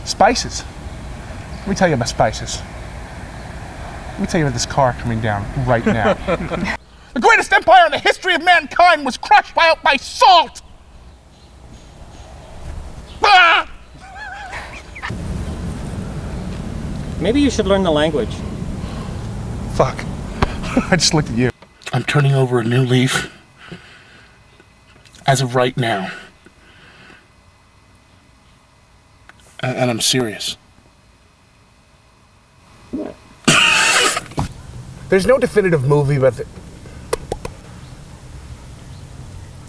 Spices. Let me tell you about spices. Let me tell you about this car coming down right now. The greatest empire in the history of mankind was crushed out by salt! Ah! Maybe you should learn the language. Fuck. I just looked at you. I'm turning over a new leaf. As of right now. And I'm serious. There's no definitive movie about the...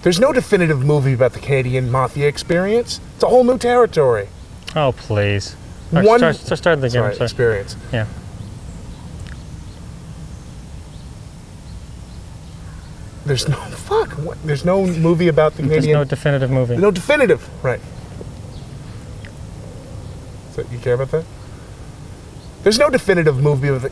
There's no definitive movie about the Canadian Mafia experience. It's a whole new territory. Oh, please. Start again. Sorry, experience. Yeah. There's no... Fuck. What? There's no movie about the Canadian... There's no definitive movie. There's no definitive. Right. So, you care about that? There's no definitive movie with it.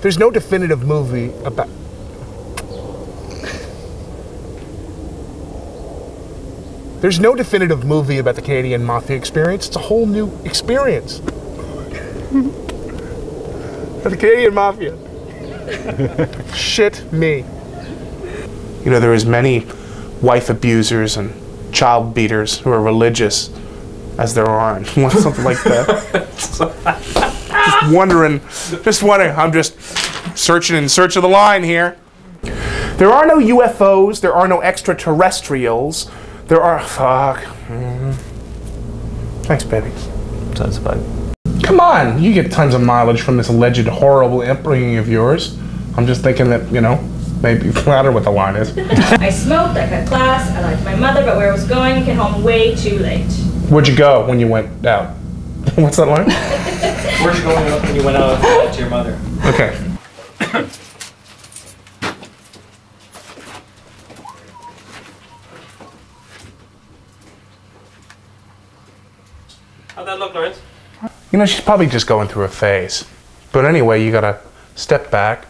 There's no definitive movie about... There's no definitive movie about the Canadian Mafia experience. It's a whole new experience. The Canadian Mafia. Shit me. You know, there is many wife abusers and child beaters who are religious as there are. Want something like that? Just wondering. I'm just searching in search of the line here. There are no UFOs. There are no extraterrestrials. There are... Fuck. Thanks, baby. Sounds fine. Come on. You get tons of mileage from this alleged horrible upbringing of yours. I'm just thinking that, you know, maybe flatter what the line is. I smoked, I cut class, I liked my mother, but where I was going, came home way too late. Where'd you go when you went out? What's that line? Where'd you go when you went out to your mother? Okay. How'd that look, Lawrence? You know, she's probably just going through a phase. But anyway, you gotta step back,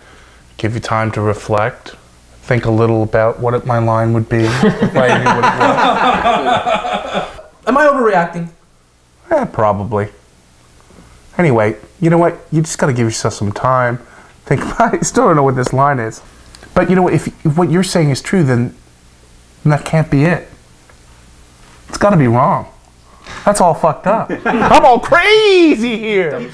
give you time to reflect, think a little about what my line would be if I knew what it was. Am I overreacting? Yeah, probably. Anyway, you know what? You just gotta give yourself some time. Think about it. I still don't know what this line is. But you know what? If what you're saying is true, then that can't be it. It's gotta be wrong. That's all fucked up. I'm all crazy here.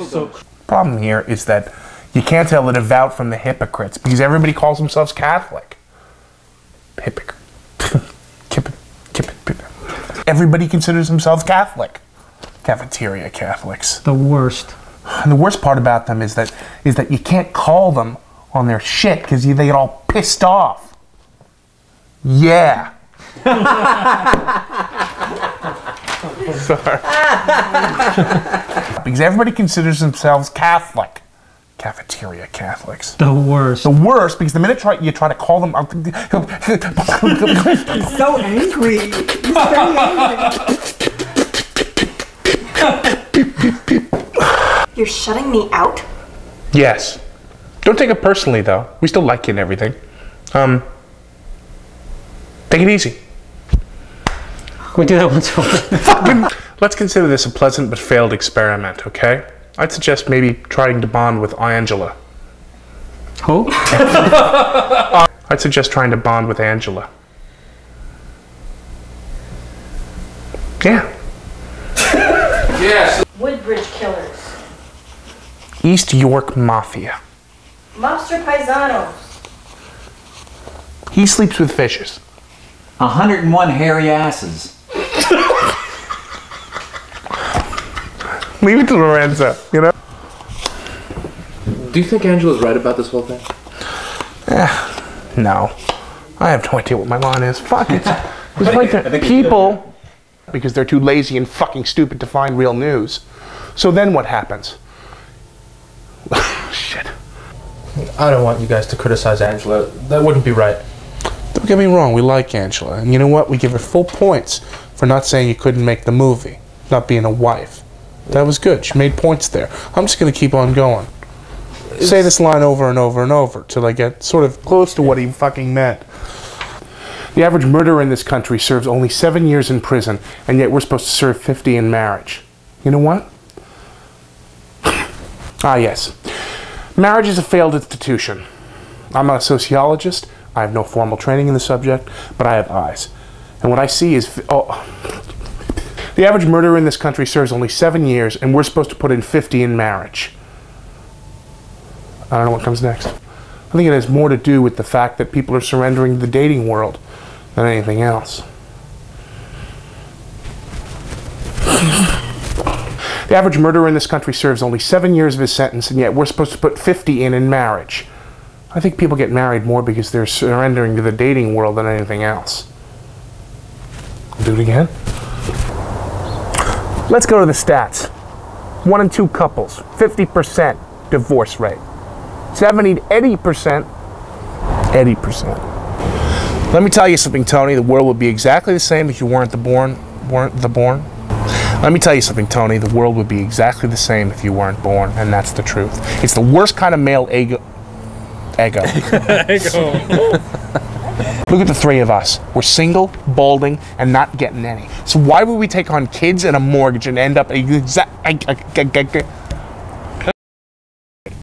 Problem here is that you can't tell the devout from the hypocrites because everybody calls themselves Catholic. Hypocrite. Everybody considers themselves Catholic. Cafeteria Catholics. The worst. And the worst part about them is that you can't call them on their shit because they get all pissed off. Yeah. Sorry. Because everybody considers themselves Catholic. Cafeteria Catholics. The worst. The worst, because the minute you try to call them out... He's so angry. He's very angry. You're shutting me out? Yes. Don't take it personally, though. We still like you and everything. Take it easy. Can we do that once more? Let's consider this a pleasant but failed experiment, okay? I'd suggest maybe trying to bond with Angela. Who? I'd suggest trying to bond with Angela. Yeah. Yes. Woodbridge Killers. East York Mafia. Mobster Paisanos. He sleeps with fishes. 101 hairy asses. Leave it to Lorenzo, you know? Do you think Angela's right about this whole thing? No. I have no idea what my line is. Fuck it. It's like the people, because they're too lazy and fucking stupid to find real news. So then what happens? Shit. I don't want you guys to criticize Angela. That wouldn't be right. Don't get me wrong, we like Angela. And you know what? We give her full points for not saying you couldn't make the movie. Not being a wife. That was good. She made points there. I'm just going to keep on going. Say this line over and over and over till I get sort of close to what he fucking meant. The average murderer in this country serves only 7 years in prison, and yet we're supposed to serve 50 in marriage. You know what? Ah, yes. Marriage is a failed institution. I'm not a sociologist. I have no formal training in the subject, but I have eyes. And what I see is... The average murderer in this country serves only 7 years, and we're supposed to put in 50 in marriage. I don't know what comes next. I think it has more to do with the fact that people are surrendering to the dating world than anything else. The average murderer in this country serves only 7 years of his sentence, and yet we're supposed to put 50 in marriage. I think people get married more because they're surrendering to the dating world than anything else. I'll do it again. Let's go to the stats. 1 in 2 couples, 50% divorce rate. 70 to 80%, 80%. Let me tell you something, Tony. The world would be exactly the same if you weren't the born. Let me tell you something, Tony. The world would be exactly the same if you weren't born, and that's the truth. It's the worst kind of male ego. Look at the three of us. We're single, balding, and not getting any. So why would we take on kids and a mortgage and end up